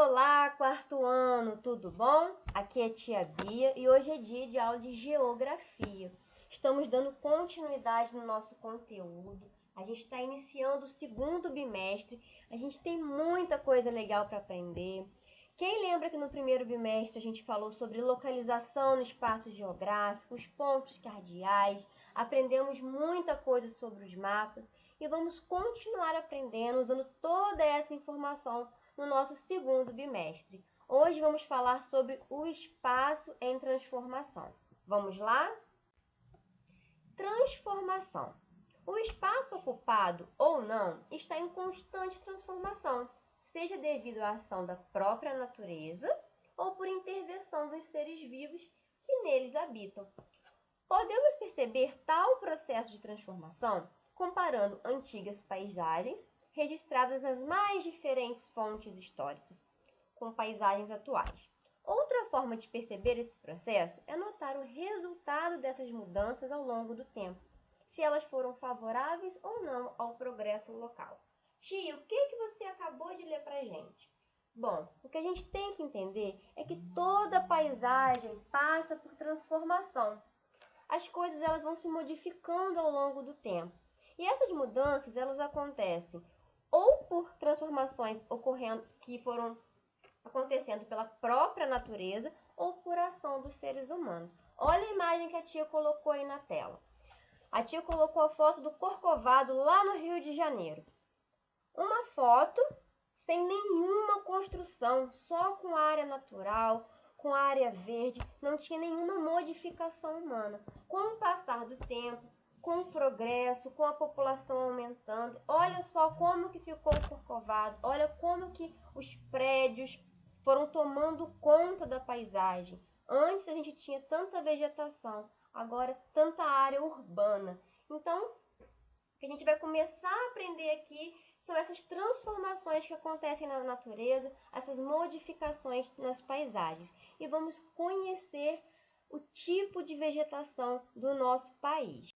Olá, quarto ano, tudo bom? Aqui é tia Bia e hoje é dia de aula de geografia. Estamos dando continuidade no nosso conteúdo. A gente está iniciando o segundo bimestre. A gente tem muita coisa legal para aprender. Quem lembra que no primeiro bimestre a gente falou sobre localização no espaço geográfico, os pontos cardeais, aprendemos muita coisa sobre os mapas e vamos continuar aprendendo usando toda essa informação no nosso segundo bimestre. Hoje vamos falar sobre o espaço em transformação. Vamos lá? Transformação. O espaço ocupado ou não está em constante transformação, seja devido à ação da própria natureza ou por intervenção dos seres vivos que neles habitam. Podemos perceber tal processo de transformação comparando antigas paisagens registradas nas mais diferentes fontes históricas, com paisagens atuais. Outra forma de perceber esse processo é notar o resultado dessas mudanças ao longo do tempo, se elas foram favoráveis ou não ao progresso local. Tia, o que você acabou de ler pra gente? Bom, o que a gente tem que entender é que toda paisagem passa por transformação. As coisas elas vão se modificando ao longo do tempo. E essas mudanças elas acontecem ou por transformações ocorrendo que foram acontecendo pela própria natureza ou por ação dos seres humanos. Olha a imagem que a tia colocou aí na tela. A tia colocou a foto do Corcovado lá no Rio de Janeiro. Uma foto sem nenhuma construção, só com área natural, com área verde, não tinha nenhuma modificação humana. Com o passar do tempo, com o progresso, com a população aumentando, olha só como que ficou o Corcovado, olha como que os prédios foram tomando conta da paisagem. Antes a gente tinha tanta vegetação, agora tanta área urbana. Então, o que a gente vai começar a aprender aqui são essas transformações que acontecem na natureza, essas modificações nas paisagens. E vamos conhecer o tipo de vegetação do nosso país.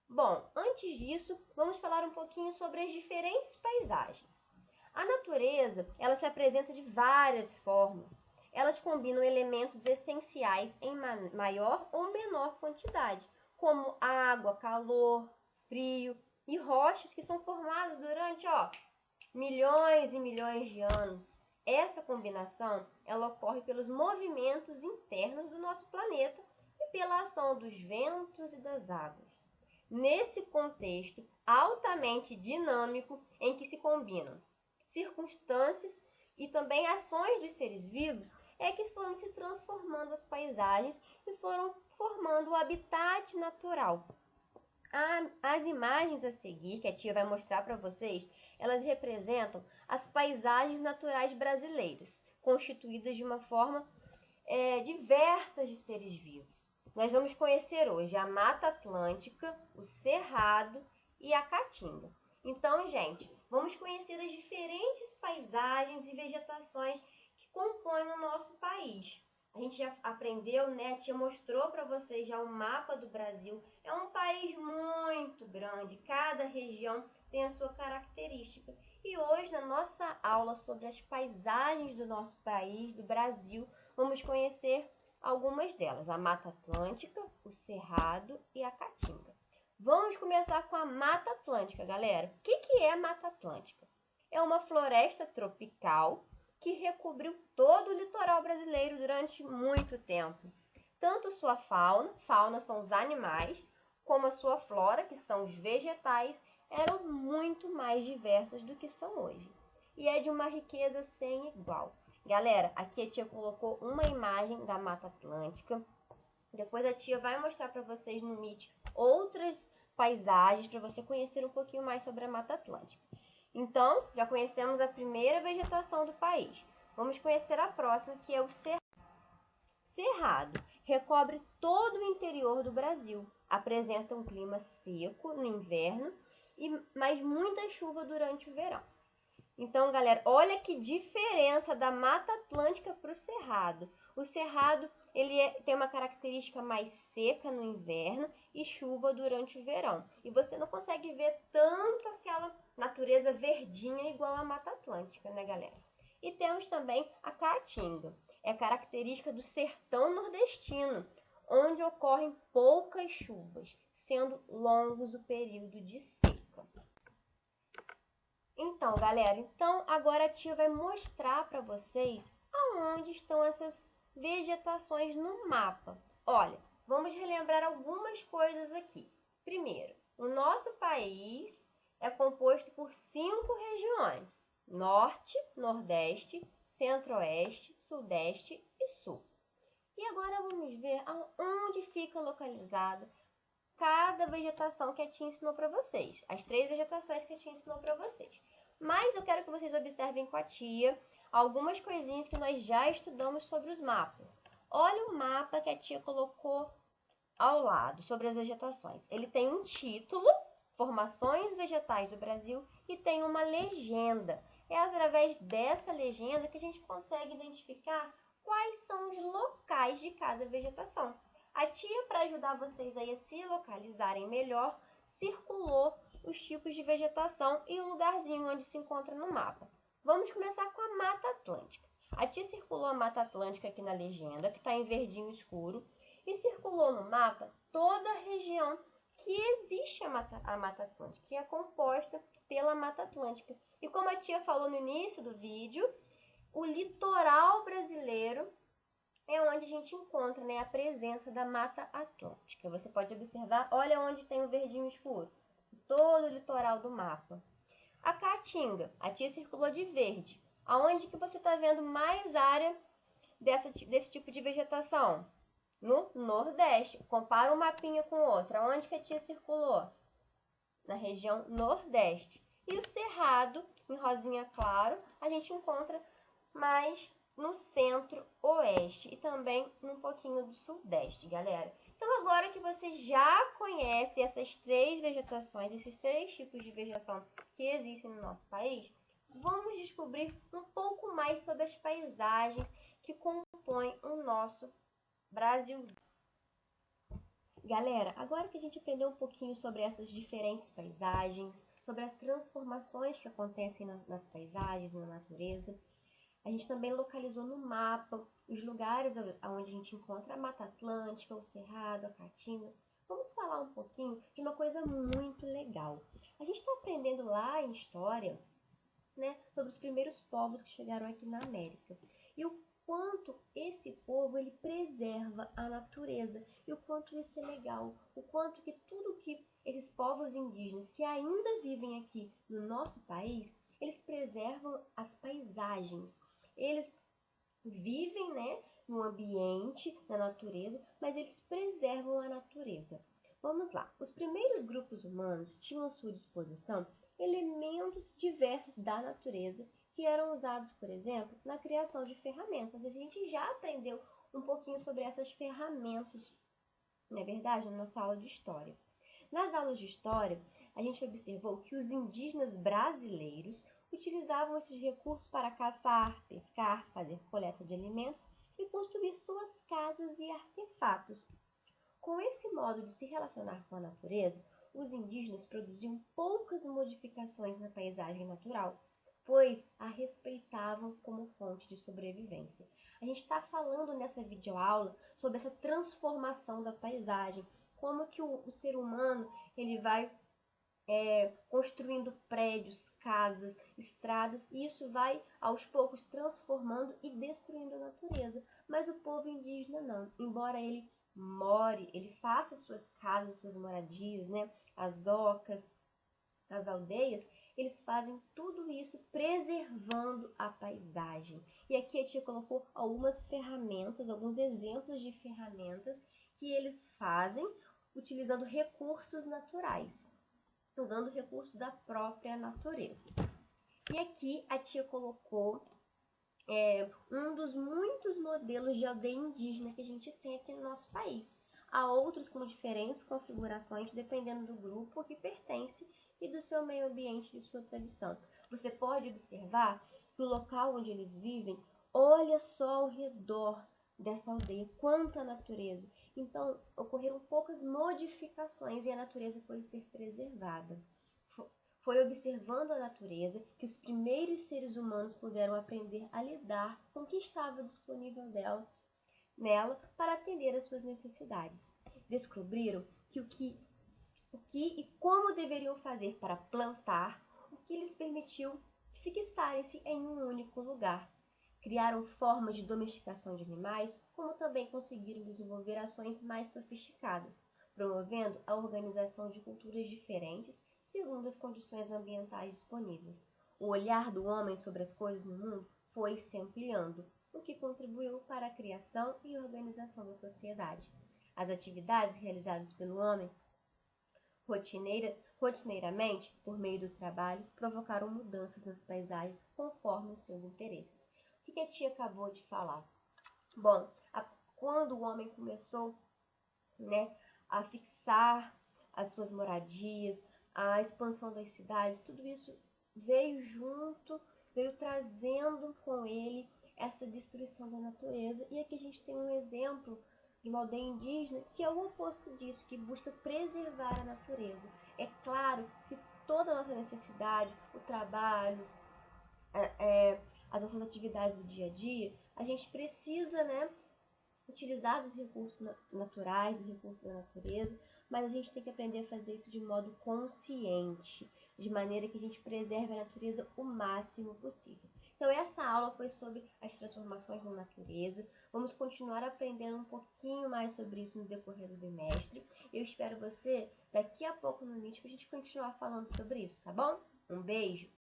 Bom, antes disso, vamos falar um pouquinho sobre as diferentes paisagens. A natureza, ela se apresenta de várias formas. Elas combinam elementos essenciais em maior ou menor quantidade, como água, calor, frio e rochas que são formadas durante milhões e milhões de anos. Essa combinação ela ocorre pelos movimentos internos do nosso planeta e pela ação dos ventos e das águas. Nesse contexto altamente dinâmico em que se combinam circunstâncias e também ações dos seres vivos, é que foram se transformando as paisagens e foram formando o habitat natural. As imagens a seguir, que a tia vai mostrar para vocês, elas representam as paisagens naturais brasileiras, constituídas de uma forma diversas de seres vivos. Nós vamos conhecer hoje a Mata Atlântica, o Cerrado e a Caatinga. Então, gente, vamos conhecer as diferentes paisagens e vegetações que compõem o nosso país. A gente já aprendeu, né? A tia mostrou para vocês já o mapa do Brasil. É um país muito grande, cada região tem a sua característica. E hoje, na nossa aula sobre as paisagens do nosso país, do Brasil, vamos conhecer algumas delas, a Mata Atlântica, o Cerrado e a Caatinga. Vamos começar com a Mata Atlântica, galera. O que é a Mata Atlântica? É uma floresta tropical que recobriu todo o litoral brasileiro durante muito tempo. Tanto sua fauna são os animais, como a sua flora, que são os vegetais, eram muito mais diversas do que são hoje. E é de uma riqueza sem igual. Galera, aqui a tia colocou uma imagem da Mata Atlântica. Depois a tia vai mostrar para vocês no Meet outras paisagens para você conhecer um pouquinho mais sobre a Mata Atlântica. Então, já conhecemos a primeira vegetação do país. Vamos conhecer a próxima, que é o Cerrado. Cerrado recobre todo o interior do Brasil. Apresenta um clima seco no inverno, mas muita chuva durante o verão. Então, galera, olha que diferença da Mata Atlântica para o Cerrado. O Cerrado tem uma característica mais seca no inverno e chuva durante o verão. E você não consegue ver tanto aquela natureza verdinha igual a Mata Atlântica, né, galera? E temos também a caatinga. É característica do sertão nordestino, onde ocorrem poucas chuvas, sendo longos o período de seca. Então, galera, agora a tia vai mostrar para vocês aonde estão essas vegetações no mapa. Olha, vamos relembrar algumas coisas aqui. Primeiro, o nosso país é composto por 5 regiões: Norte, Nordeste, Centro-Oeste, Sudeste e Sul. E agora vamos ver aonde fica localizada cada vegetação que a tia ensinou para vocês. As 3 vegetações que a tia ensinou para vocês. Mas eu quero que vocês observem com a tia algumas coisinhas que nós já estudamos sobre os mapas. Olha o mapa que a tia colocou ao lado sobre as vegetações. Ele tem um título, Formações Vegetais do Brasil, e tem uma legenda. É através dessa legenda que a gente consegue identificar quais são os locais de cada vegetação. A tia, para ajudar vocês aí a se localizarem melhor, circulou os tipos de vegetação e o lugarzinho onde se encontra no mapa. Vamos começar com a Mata Atlântica. A tia circulou a Mata Atlântica aqui na legenda, que está em verdinho escuro, e circulou no mapa toda a região que existe a Mata Atlântica, que é composta pela Mata Atlântica. E como a tia falou no início do vídeo, o litoral brasileiro é onde a gente encontra, né, a presença da Mata Atlântica. Você pode observar, olha onde tem o verdinho escuro, todo o litoral do mapa. A Caatinga, a tia circulou de verde. Aonde que você está vendo mais área desse tipo de vegetação? No Nordeste. Compara um mapinha com o outro. Aonde que a tia circulou? Na região Nordeste. E o Cerrado, em rosinha claro, a gente encontra mais no Centro-Oeste e também um pouquinho do Sudeste, galera. Então, agora que você já conhece essas 3 vegetações, esses 3 tipos de vegetação que existem no nosso país, vamos descobrir um pouco mais sobre as paisagens que compõem o nosso Brasil. Galera, agora que a gente aprendeu um pouquinho sobre essas diferentes paisagens, sobre as transformações que acontecem nas paisagens, na natureza, a gente também localizou no mapa os lugares onde a gente encontra a Mata Atlântica, o Cerrado, a Caatinga. Vamos falar um pouquinho de uma coisa muito legal. A gente está aprendendo lá em história, né, sobre os primeiros povos que chegaram aqui na América. E o quanto esse povo ele preserva a natureza e o quanto isso é legal, o quanto que tudo que esses povos indígenas que ainda vivem aqui no nosso país, eles preservam as paisagens. Eles vivem, né, no ambiente, na natureza, mas eles preservam a natureza. Vamos lá. Os primeiros grupos humanos tinham à sua disposição elementos diversos da natureza que eram usados, por exemplo, na criação de ferramentas. A gente já aprendeu um pouquinho sobre essas ferramentas, não é verdade? Na nossa aula de história. Nas aulas de história, a gente observou que os indígenas brasileiros utilizavam esses recursos para caçar, pescar, fazer coleta de alimentos e construir suas casas e artefatos. Com esse modo de se relacionar com a natureza, os indígenas produziam poucas modificações na paisagem natural, pois a respeitavam como fonte de sobrevivência. A gente está falando nessa videoaula sobre essa transformação da paisagem, como que o ser humano ele vai construindo prédios, casas, estradas, e isso vai aos poucos transformando e destruindo a natureza. Mas o povo indígena não, embora ele more, ele faça suas casas, suas moradias, né, as ocas, as aldeias, eles fazem tudo isso preservando a paisagem. E aqui a tia colocou algumas ferramentas, alguns exemplos de ferramentas que eles fazem utilizando recursos naturais, usando recursos da própria natureza. E aqui a tia colocou um dos muitos modelos de aldeia indígena que a gente tem aqui no nosso país. Há outros com diferentes configurações, dependendo do grupo que pertence e do seu meio ambiente, de sua tradição. Você pode observar que o local onde eles vivem, olha só ao redor dessa aldeia, quanta natureza. Então, ocorreram poucas modificações e a natureza pôde ser preservada. Foi observando a natureza que os primeiros seres humanos puderam aprender a lidar com o que estava disponível nela para atender às suas necessidades. Descobriram o que e como deveriam fazer para plantar, o que lhes permitiu fixarem-se em um único lugar. Criaram formas de domesticação de animais, como também conseguiram desenvolver ações mais sofisticadas, promovendo a organização de culturas diferentes segundo as condições ambientais disponíveis. O olhar do homem sobre as coisas no mundo foi se ampliando, o que contribuiu para a criação e organização da sociedade. As atividades realizadas pelo homem rotineiramente, por meio do trabalho, provocaram mudanças nas paisagens conforme os seus interesses. O que a tia acabou de falar? Bom, quando o homem começou, a fixar as suas moradias, a expansão das cidades, tudo isso veio junto, veio trazendo com ele essa destruição da natureza. E aqui a gente tem um exemplo de uma aldeia indígena que é o oposto disso, que busca preservar a natureza. É claro que toda a nossa necessidade, o trabalho, as nossas atividades do dia a dia, a gente precisa, utilizar dos recursos naturais, dos recursos da natureza, mas a gente tem que aprender a fazer isso de modo consciente, de maneira que a gente preserve a natureza o máximo possível. Então essa aula foi sobre as transformações da natureza. Vamos continuar aprendendo um pouquinho mais sobre isso no decorrer do bimestre. Eu espero você daqui a pouco no Meet para a gente continuar falando sobre isso, tá bom? Um beijo!